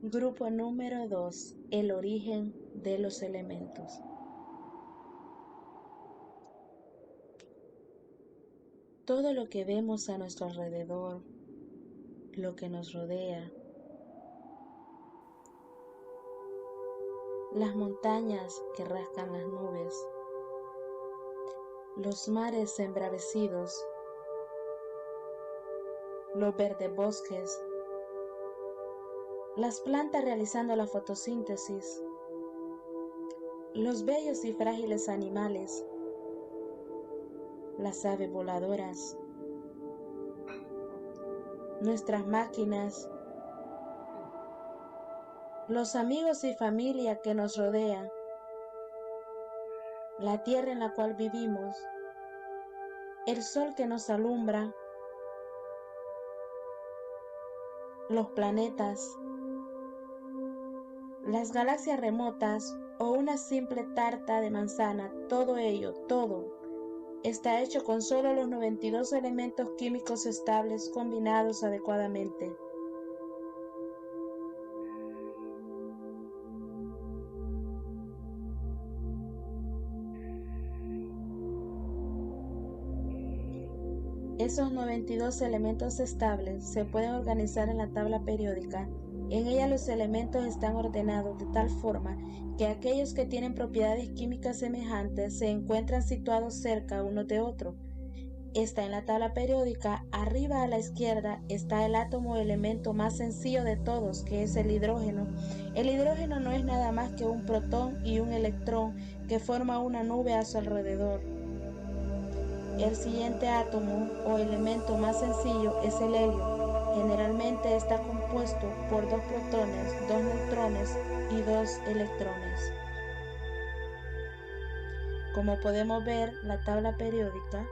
Grupo número 2. El origen de los elementos. Todo lo que vemos a nuestro alrededor, lo que nos rodea, las montañas que rascan las nubes, los mares embravecidos, los verdes bosques, las plantas realizando la fotosíntesis, los bellos y frágiles animales, las aves voladoras, nuestras máquinas, los amigos y familia que nos rodean, la tierra en la cual vivimos, el sol que nos alumbra, los planetas, las galaxias remotas o una simple tarta de manzana, todo ello, todo, está hecho con solo los 92 elementos químicos estables combinados adecuadamente. Esos 92 elementos estables se pueden organizar en la tabla periódica. En ella los elementos están ordenados de tal forma que aquellos que tienen propiedades químicas semejantes se encuentran situados cerca unos de otros. Está en la tabla periódica. Arriba a la izquierda está el átomo o elemento más sencillo de todos, que es el hidrógeno. El hidrógeno no es nada más que un protón y un electrón que forman una nube a su alrededor. El siguiente átomo o elemento más sencillo es el helio. Generalmente está compuesto por 2 protones, 2 neutrones y 2 electrones. Como podemos ver, la tabla periódica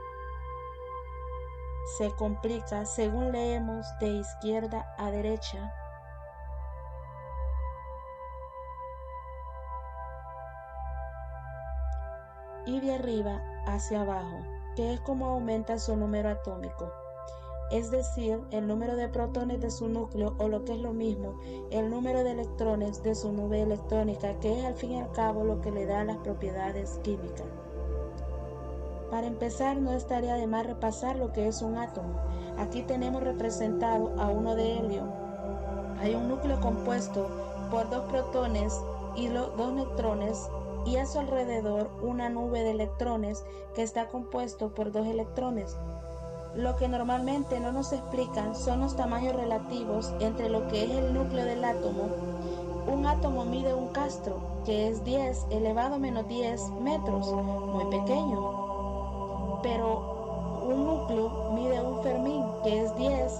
se complica según leemos de izquierda a derecha. Y de arriba hacia abajo, que es como aumenta su número atómico, es decir, el número de protones de su núcleo, o lo que es lo mismo, el número de electrones de su nube electrónica, que es al fin y al cabo lo que le da las propiedades químicas. Para empezar, no estaría de más repasar lo que es un átomo. Aquí tenemos representado a uno de helio. Hay un núcleo compuesto por 2 protones y 2 neutrones, y a su alrededor una nube de electrones que está compuesto por 2 electrones. Lo que normalmente no nos explican son los tamaños relativos entre lo que es el núcleo del átomo. Un átomo mide un castro, que es 10 elevado a menos 10 metros, muy pequeño. Pero un núcleo mide un fermín, que es 10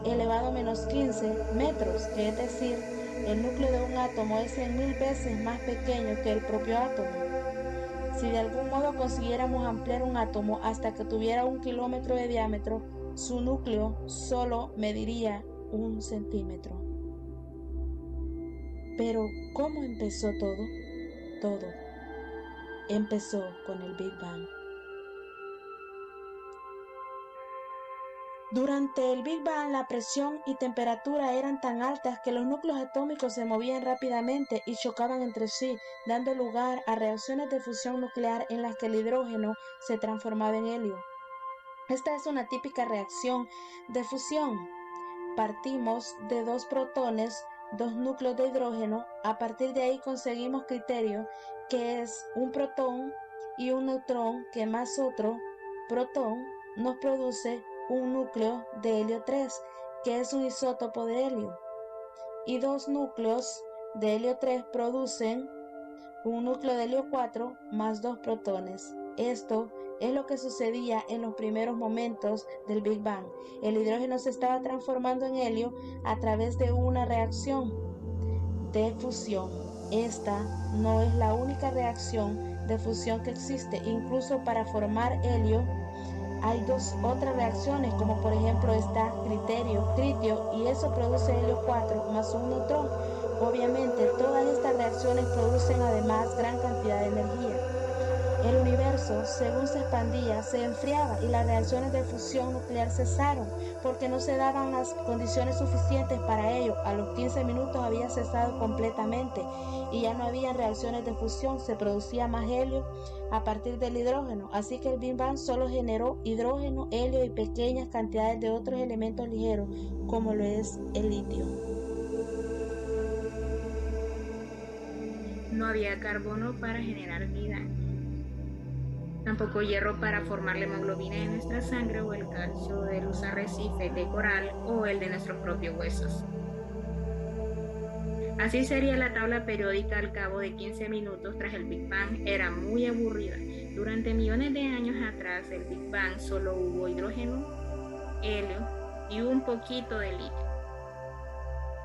elevado a menos 15 metros, que es decir, el núcleo de un átomo es 100.000 veces más pequeño que el propio átomo. Si de algún modo consiguiéramos ampliar un átomo hasta que tuviera 1 kilómetro de diámetro, su núcleo solo mediría 1 centímetro. Pero, ¿cómo empezó todo? Todo empezó con el Big Bang. Durante el Big Bang, la presión y temperatura eran tan altas que los núcleos atómicos se movían rápidamente y chocaban entre sí, dando lugar a reacciones de fusión nuclear en las que el hidrógeno se transformaba en helio. Esta es una típica reacción de fusión. Partimos de 2 protones, 2 núcleos de hidrógeno. A partir de ahí conseguimos criterio, que es un protón y un neutrón, que más otro protón nos produce un núcleo de helio 3, que es un isótopo de helio, y 2 núcleos de helio 3 producen un núcleo de helio 4 más 2 protones. Esto es lo que sucedía en los primeros momentos del Big Bang. El hidrógeno se estaba transformando en helio a través de una reacción de fusión. Esta no es la única reacción de fusión que existe. Incluso para formar helio hay 2 otras reacciones, como por ejemplo está tritio, y eso produce helio 4 más un neutrón. Obviamente todas estas reacciones producen además gran cantidad de energía. El universo, según se expandía, se enfriaba y las reacciones de fusión nuclear cesaron porque no se daban las condiciones suficientes para ello. A los 15 minutos había cesado completamente y ya no había reacciones de fusión, se producía más helio a partir del hidrógeno, así que el Big Bang solo generó hidrógeno, helio y pequeñas cantidades de otros elementos ligeros como lo es el litio. No había carbono para generar vida, tampoco hierro para formar la hemoglobina de nuestra sangre o el calcio de los arrecifes de coral o el de nuestros propios huesos. Así sería la tabla periódica al cabo de 15 minutos tras el Big Bang. Era muy aburrida. Durante millones de años atrás del Big Bang solo hubo hidrógeno, helio y un poquito de litio.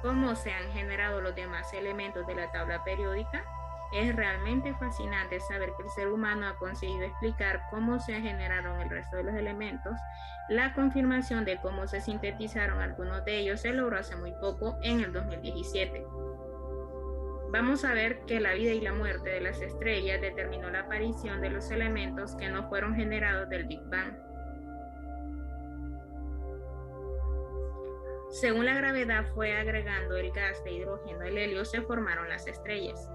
¿Cómo se han generado los demás elementos de la tabla periódica? Es realmente fascinante saber que el ser humano ha conseguido explicar cómo se generaron el resto de los elementos. La confirmación de cómo se sintetizaron algunos de ellos se logró hace muy poco, en el 2017. Vamos a ver que la vida y la muerte de las estrellas determinó la aparición de los elementos que no fueron generados del Big Bang. Según la gravedad fue agregando el gas de hidrógeno al helio, se formaron las estrellas.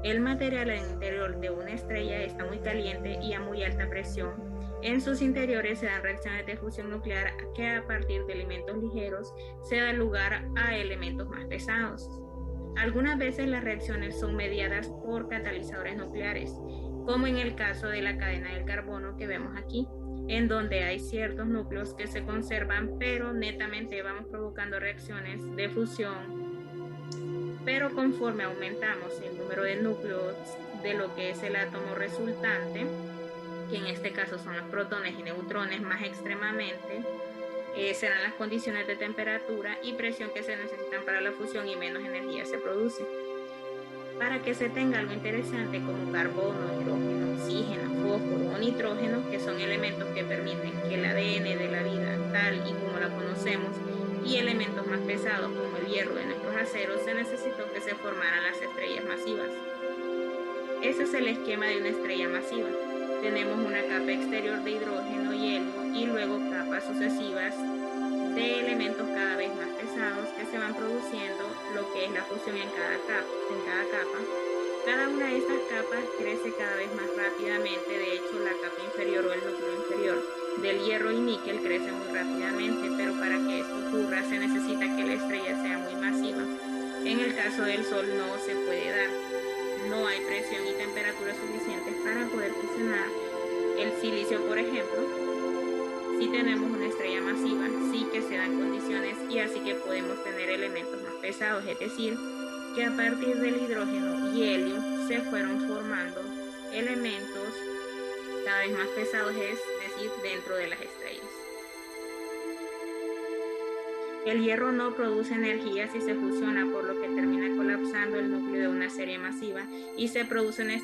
El material en el interior de una estrella está muy caliente y a muy alta presión. En sus interiores se dan reacciones de fusión nuclear que a partir de elementos ligeros se da lugar a elementos más pesados. Algunas veces las reacciones son mediadas por catalizadores nucleares, como en el caso de la cadena del carbono que vemos aquí, en donde hay ciertos núcleos que se conservan, pero netamente vamos provocando reacciones de fusión. Pero conforme aumentamos el número de núcleos de lo que es el átomo resultante, que en este caso son los protones y neutrones más extremadamente, serán las condiciones de temperatura y presión que se necesitan para la fusión y menos energía se produce. Para que se tenga algo interesante como carbono, hidrógeno, oxígeno, fósforo o nitrógeno, que son elementos que permiten que el ADN de la vida tal y como la conocemos, y elementos más pesados como el hierro de nuestros aceros, se necesitó que se formaran las estrellas masivas. Ese es el esquema de una estrella masiva. Tenemos una capa exterior de hidrógeno y helio y luego capas sucesivas de elementos cada vez más pesados que se van produciendo lo que es la fusión en cada capa. Cada una de estas capas crece cada vez más rápidamente. De hecho, la capa inferior o el núcleo inferior del hierro y níquel crece muy rápidamente, pero para que esto ocurra se necesita que la estrella sea muy masiva. En el caso del Sol no se puede dar. No hay presión y temperatura suficientes para poder fusionar el silicio, por ejemplo. Si tenemos una estrella masiva, sí que se dan condiciones y así que podemos tener elementos más pesados, es decir, que a partir del hidrógeno y helio se fueron formando elementos cada vez más pesados, es decir, dentro de las estrellas. El hierro no produce energía si se fusiona, por lo que termina colapsando el núcleo de una serie masiva y se produce una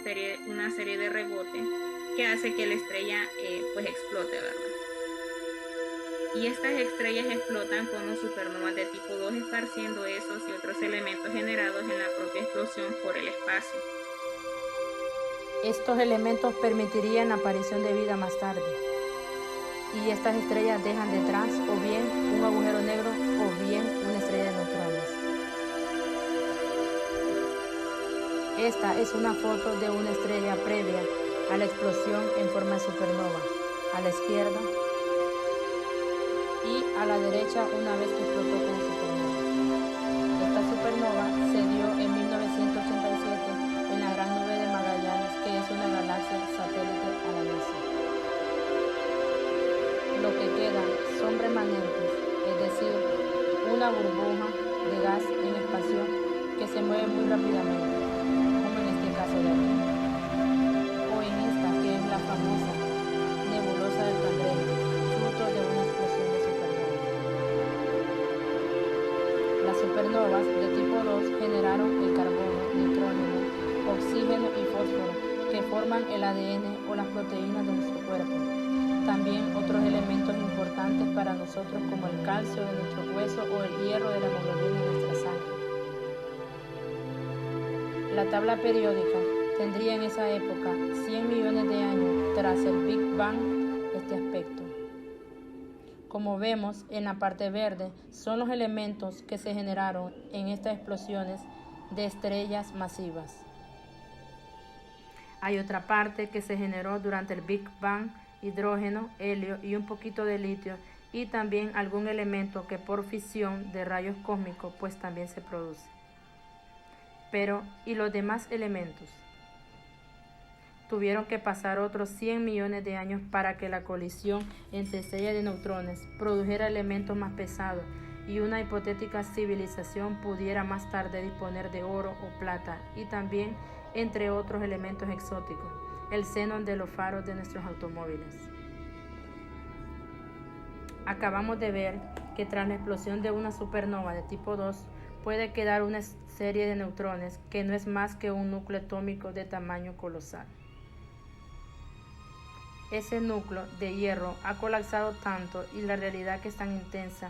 serie de rebote que hace que la estrella pues explote, ¿verdad? Y estas estrellas explotan como supernovas de tipo 2, esparciendo esos y otros elementos generados en la propia explosión por el espacio. Estos elementos permitirían la aparición de vida más tarde. Y estas estrellas dejan detrás o bien un agujero negro o bien una estrella de neutrones. Esta es una foto de una estrella previa a la explosión en forma de supernova, a la izquierda, y a la derecha una vez que explotó como supernova. Esta supernova se dio en 1987 en la Gran Nube de Magallanes, que es una galaxia satélite a la Luna. Lo que quedan son remanentes, es decir, una burbuja de gas en expansión que se mueve muy rápidamente, como en este caso de aquí, o en esta que es la famosa nebulosa del Cangrejo, fruto de una explosión de supernova. Las supernovas de tipo 2 generaron el carbono, nitrógeno, oxígeno y fósforo que forman el ADN o las proteínas de nuestro cuerpo. También otros elementos importantes para nosotros como el calcio de nuestro hueso o el hierro de la hemoglobina de nuestra sangre. La tabla periódica tendría en esa época 100 millones de años tras el Big Bang este aspecto. Como vemos en la parte verde, son los elementos que se generaron en estas explosiones de estrellas masivas. Hay otra parte que se generó durante el Big Bang: hidrógeno, helio y un poquito de litio, y también algún elemento que por fisión de rayos cósmicos pues también se produce. Pero, ¿y los demás elementos? Tuvieron que pasar otros 100 millones de años para que la colisión entre estrellas de neutrones produjera elementos más pesados y una hipotética civilización pudiera más tarde disponer de oro o plata y también, entre otros elementos exóticos, el xenón de los faros de nuestros automóviles. Acabamos de ver que tras la explosión de una supernova de tipo 2 puede quedar una serie de neutrones que no es más que un núcleo atómico de tamaño colosal. Ese núcleo de hierro ha colapsado tanto y la realidad que es tan intensa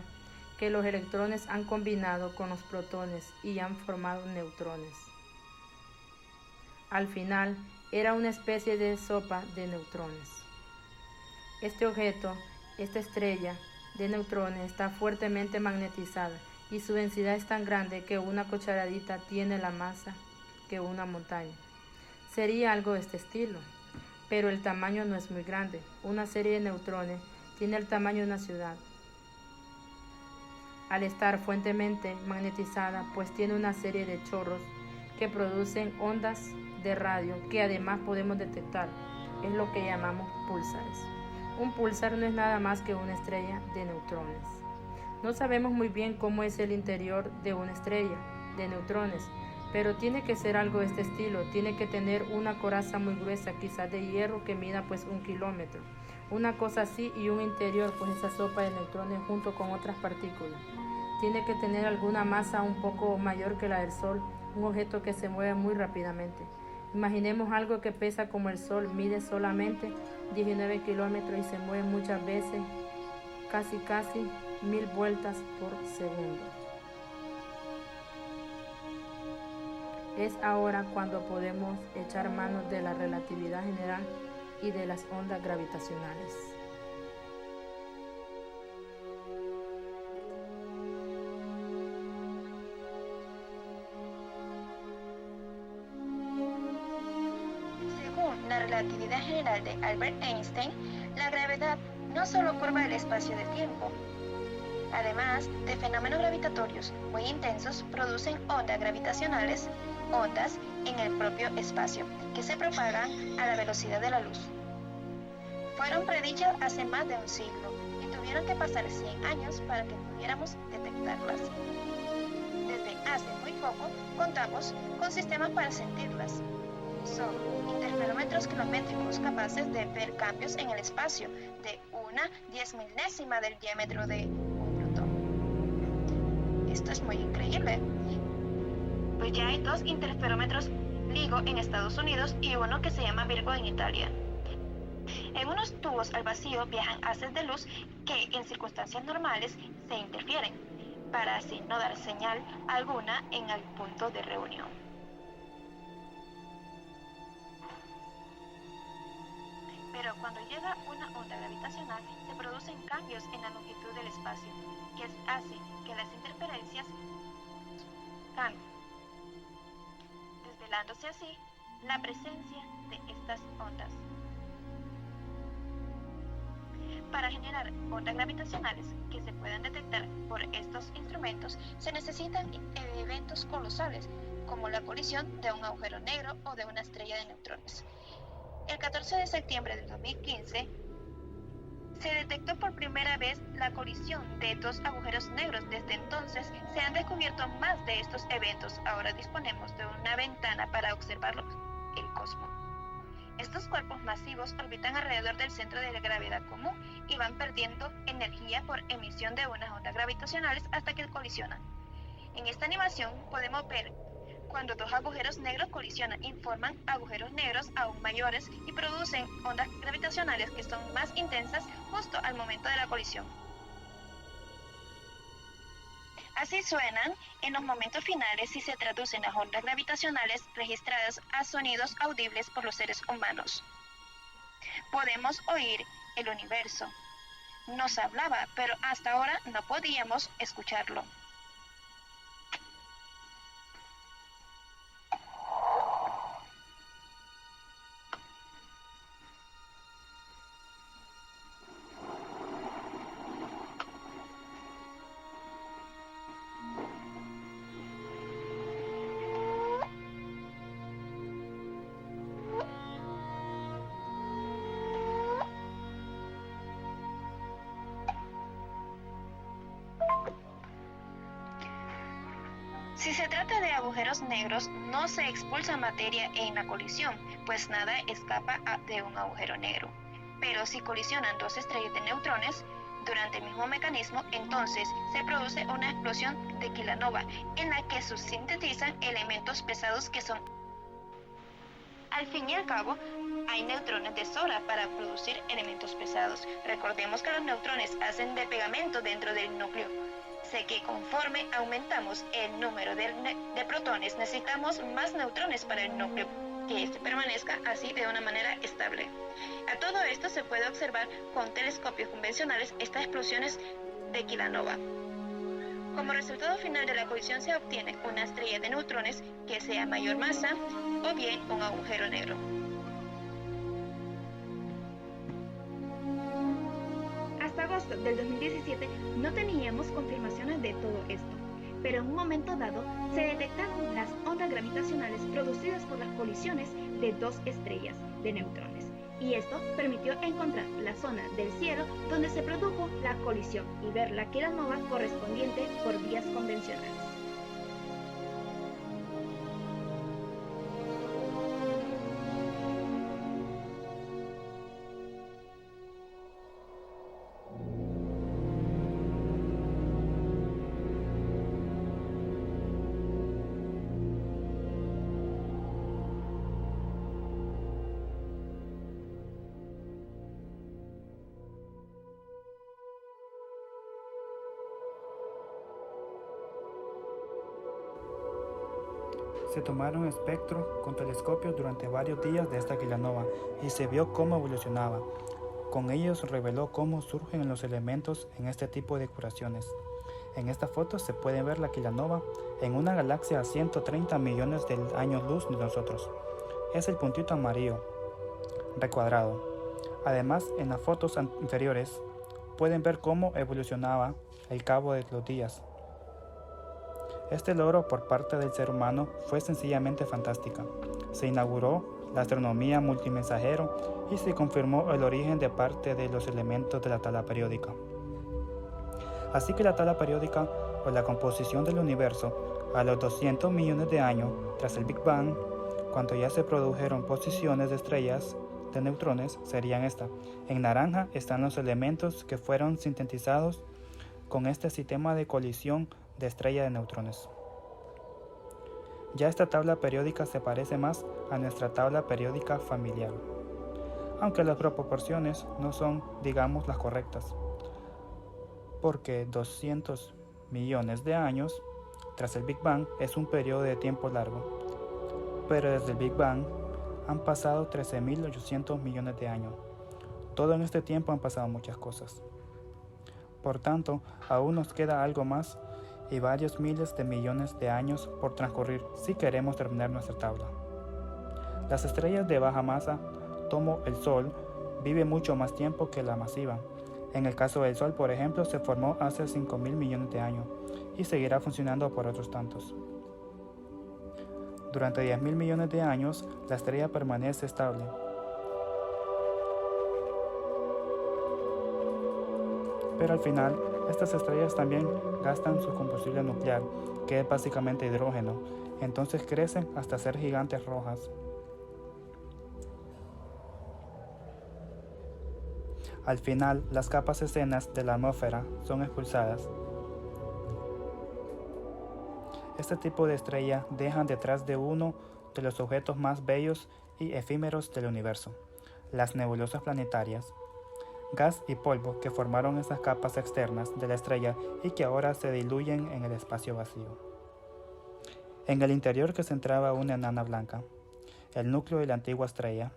que los electrones han combinado con los protones y han formado neutrones. Al final, era una especie de sopa de neutrones. Este objeto, esta estrella de neutrones, está fuertemente magnetizada y su densidad es tan grande que una cucharadita tiene la masa que una montaña. Sería algo de este estilo, pero el tamaño no es muy grande. Una serie de neutrones tiene el tamaño de una ciudad. Al estar fuertemente magnetizada, pues tiene una serie de chorros que producen ondas de radio que además podemos detectar. Es lo que llamamos púlsares. Un púlsar no es nada más que una estrella de neutrones. No sabemos muy bien cómo es el interior de una estrella de neutrones, pero tiene que ser algo de este estilo. Tiene que tener una coraza muy gruesa, quizás de hierro, que mida pues 1 kilómetro. Una cosa así, y un interior, pues esa sopa de neutrones junto con otras partículas. Tiene que tener alguna masa un poco mayor que la del Sol, un objeto que se mueve muy rápidamente. Imaginemos algo que pesa como el Sol, mide solamente 19 kilómetros y se mueve muchas veces, casi 1000 vueltas por segundo. Es ahora cuando podemos echar mano de la relatividad general y de las ondas gravitacionales. Según la relatividad general de Albert Einstein, la gravedad no solo curva el espacio del tiempo. Además de fenómenos gravitatorios muy intensos, producen ondas gravitacionales, ondas en el propio espacio, que se propagan a la velocidad de la luz. Fueron predichas hace más de un siglo y tuvieron que pasar 100 años para que pudiéramos detectarlas. Desde hace muy poco contamos con sistemas para sentirlas. Son interferómetros kilométricos capaces de ver cambios en el espacio de una 10.000ª del diámetro de un protón. Esto es muy increíble. Pues ya hay 2 interferómetros LIGO en Estados Unidos y uno que se llama Virgo en Italia. En unos tubos al vacío viajan haces de luz que en circunstancias normales se interfieren, para así no dar señal alguna en el punto de reunión. Pero cuando llega una onda gravitacional, se producen cambios en la longitud del espacio, que hace que las interferencias cambien, desvelándose así la presencia de estas ondas. Para generar ondas gravitacionales que se puedan detectar por estos instrumentos, se necesitan eventos colosales, como la colisión de un agujero negro o de una estrella de neutrones. El 14 de septiembre del 2015, se detectó por primera vez la colisión de 2 agujeros negros. Desde entonces, se han descubierto más de estos eventos. Ahora disponemos de una ventana para observarlos, el cosmos. Estos cuerpos masivos orbitan alrededor del centro de la gravedad común y van perdiendo energía por emisión de unas ondas gravitacionales hasta que colisionan. En esta animación podemos ver cuando 2 agujeros negros colisionan y forman agujeros negros aún mayores y producen ondas gravitacionales que son más intensas justo al momento de la colisión. Así suenan en los momentos finales si se traducen las ondas gravitacionales registradas a sonidos audibles por los seres humanos. Podemos oír el universo. Nos hablaba, pero hasta ahora no podíamos escucharlo. Si se trata de agujeros negros, no se expulsa materia en la colisión, pues nada escapa de un agujero negro. Pero si colisionan dos estrellas de neutrones durante el mismo mecanismo, entonces se produce una explosión de kilonova, en la que se sintetizan elementos pesados que son... Al fin y al cabo, hay neutrones de sobra para producir elementos pesados. Recordemos que los neutrones hacen de pegamento dentro del núcleo. Sé que conforme aumentamos el número de protones, necesitamos más neutrones para el núcleo, que éste permanezca así de una manera estable. A todo esto se puede observar con telescopios convencionales estas explosiones de kilonova. Como resultado final de la colisión se obtiene una estrella de neutrones que sea mayor masa o bien un agujero negro. Hasta agosto del 2017 no teníamos confirmaciones de todo esto, pero en un momento dado se detectaron las ondas gravitacionales producidas por las colisiones de dos estrellas de neutrones, y esto permitió encontrar la zona del cielo donde se produjo la colisión y ver la kilonova correspondiente por vías convencionales. Se tomaron espectros con telescopios durante varios días de esta kilonova y se vio cómo evolucionaba. Con ellos reveló cómo surgen los elementos en este tipo de curaciones. En esta foto se puede ver la kilonova en una galaxia a 130 millones de años luz de nosotros. Es el puntito amarillo, recuadrado. Además, en las fotos inferiores pueden ver cómo evolucionaba al cabo de los días. Este logro por parte del ser humano fue sencillamente fantástica. Se inauguró la astronomía multimensajero y se confirmó el origen de parte de los elementos de la tabla periódica. Así que la tabla periódica o la composición del universo a los 200 millones de años tras el Big Bang, cuando ya se produjeron posiciones de estrellas de neutrones, serían esta. En naranja están los elementos que fueron sintetizados con este sistema de colisión de estrella de neutrones. Ya esta tabla periódica se parece más a nuestra tabla periódica familiar, aunque las proporciones no son, digamos, las correctas, porque 200 millones de años tras el Big Bang es un periodo de tiempo largo, pero desde el Big Bang han pasado 13.800 millones de años. Todo en este tiempo han pasado muchas cosas. Por tanto, aún nos queda algo más y varios miles de millones de años por transcurrir si queremos terminar nuestra tabla. Las estrellas de baja masa, como el Sol, viven mucho más tiempo que la masiva. En el caso del Sol, por ejemplo, se formó hace 5.000 millones de años y seguirá funcionando por otros tantos. Durante 10.000 millones de años, la estrella permanece estable. Pero al final, estas estrellas también gastan su combustible nuclear, que es básicamente hidrógeno, entonces crecen hasta ser gigantes rojas. Al final, las capas escenas de la atmósfera son expulsadas. Este tipo de estrella dejan detrás de uno de los objetos más bellos y efímeros del universo, las nebulosas planetarias. gas y polvo que formaron esas capas externas de la estrella y que ahora se diluyen en el espacio vacío. En el interior que se encontraba una enana blanca, el núcleo de la antigua estrella.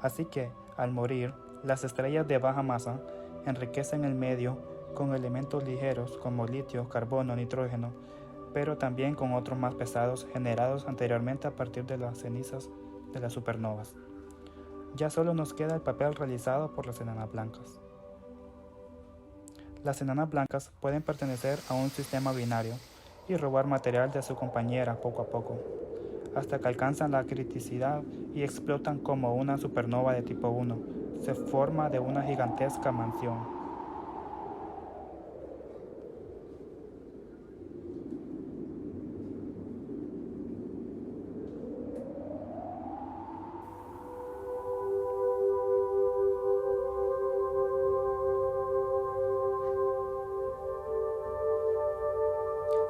Así que, al morir, las estrellas de baja masa enriquecen el medio con elementos ligeros como litio, carbono, nitrógeno, pero también con otros más pesados generados anteriormente a partir de las cenizas de las supernovas. Ya solo nos queda el papel realizado por las enanas blancas. Las enanas blancas pueden pertenecer a un sistema binario y robar material de su compañera poco a poco, hasta que alcanzan la criticidad y explotan como una supernova de tipo 1. Se forma de una gigantesca mansión.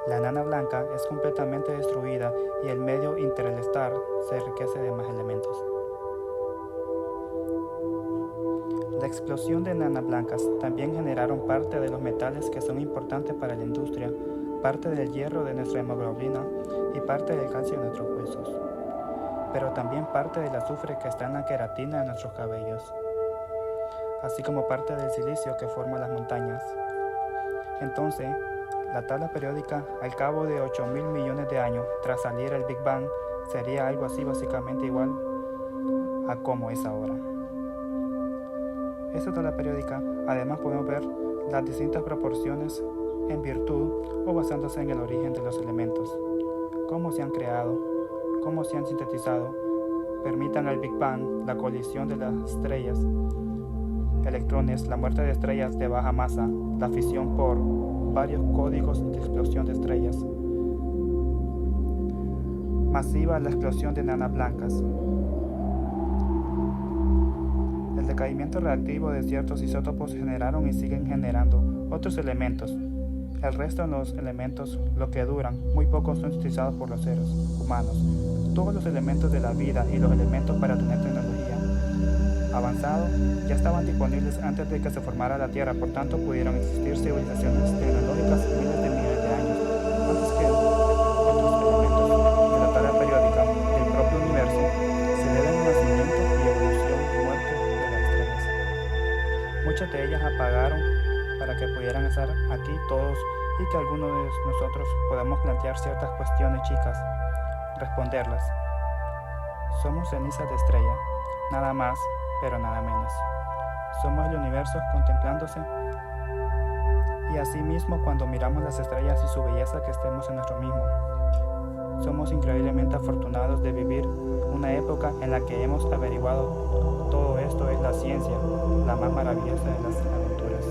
La enana blanca es completamente destruida y el medio interestelar se enriquece de más elementos. La explosión de enanas blancas también generaron parte de los metales que son importantes para la industria, parte del hierro de nuestra hemoglobina y parte del calcio de nuestros huesos, pero también parte del azufre que está en la queratina de nuestros cabellos, así como parte del silicio que forma las montañas. Entonces, la tabla periódica, al cabo de 8.000 millones de años tras salir el Big Bang, sería algo así básicamente igual a como es ahora. Esta tabla periódica, además podemos ver las distintas proporciones en virtud o basándose en el origen de los elementos, cómo se han creado, cómo se han sintetizado, permitan al Big Bang, la colisión de las estrellas, electrones, la muerte de estrellas de baja masa, la fisión por varios códigos de explosión de estrellas, masiva la explosión de enanas blancas, el decaimiento reactivo de ciertos isótopos generaron y siguen generando otros elementos. El resto de los elementos, lo que duran, muy pocos son utilizados por los seres humanos. Todos los elementos de la vida y los elementos para tener tecnología avanzado ya estaban disponibles antes de que se formara la Tierra, por tanto pudieron existir civilizaciones tecnológicas miles de millones de años antes que otros elementos de la tabla periódica del propio universo se deben al nacimiento y evolución y muerte de las estrellas. Muchas de ellas apagaron para que pudieran estar aquí todos y que algunos de nosotros podamos plantear ciertas cuestiones chicas, responderlas. Somos cenizas de estrella, nada más, pero nada menos. Somos el universo contemplándose y asimismo cuando miramos las estrellas y su belleza que estemos en nuestro mismo. Somos increíblemente afortunados de vivir una época en la que hemos averiguado todo esto es la ciencia, la más maravillosa de las aventuras.